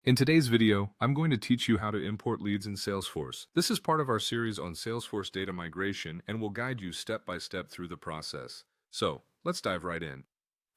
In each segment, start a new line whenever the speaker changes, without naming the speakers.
In today's video, I'm going to teach you how to import leads in Salesforce. This is part of our series on Salesforce data migration and will guide you step by step through the process. So, let's dive right in.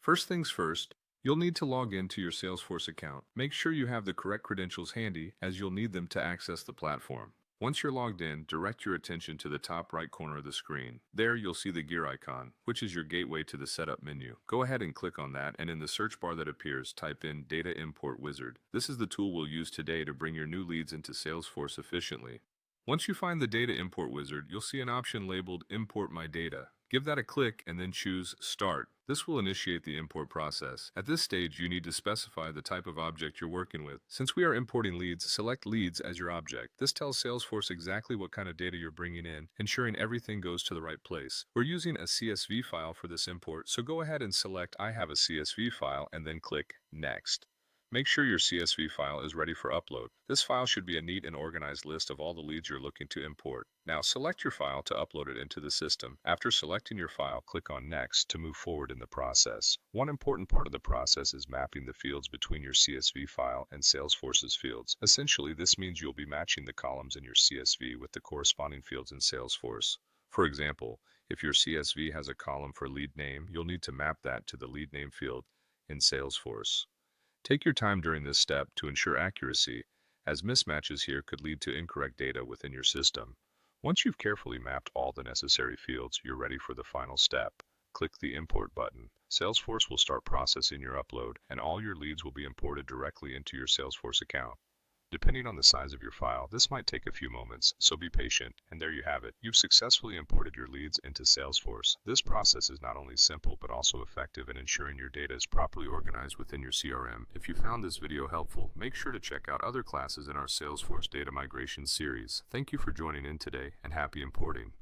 First things first, you'll need to log into your Salesforce account. Make sure you have the correct credentials handy as you'll need them to access the platform. Once you're logged in, direct your attention to the top right corner of the screen. There you'll see the gear icon, which is your gateway to the setup menu. Go ahead and click on that, and in the search bar that appears, type in Data Import Wizard. This is the tool we'll use today to bring your new leads into Salesforce efficiently. Once you find the Data Import Wizard, you'll see an option labeled Import My Data. Give that a click and then choose Start. This will initiate the import process. At this stage, you need to specify the type of object you're working with. Since we are importing leads, select Leads as your object. This tells Salesforce exactly what kind of data you're bringing in, ensuring everything goes to the right place. We're using a CSV file for this import, so go ahead and select I have a CSV file and then click Next. Make sure your CSV file is ready for upload. This file should be a neat and organized list of all the leads you're looking to import. Now select your file to upload it into the system. After selecting your file, click on Next to move forward in the process. One important part of the process is mapping the fields between your CSV file and Salesforce's fields. Essentially, this means you'll be matching the columns in your CSV with the corresponding fields in Salesforce. For example, if your CSV has a column for lead name, you'll need to map that to the lead name field in Salesforce. Take your time during this step to ensure accuracy, as mismatches here could lead to incorrect data within your system. Once you've carefully mapped all the necessary fields, you're ready for the final step. Click the Import button. Salesforce will start processing your upload, and all your leads will be imported directly into your Salesforce account. Depending on the size of your file, this might take a few moments, so be patient. And there you have it. You've successfully imported your leads into Salesforce. This process is not only simple, but also effective in ensuring your data is properly organized within your CRM. If you found this video helpful, make sure to check out other classes in our Salesforce data migration series. Thank you for joining in today, and happy importing.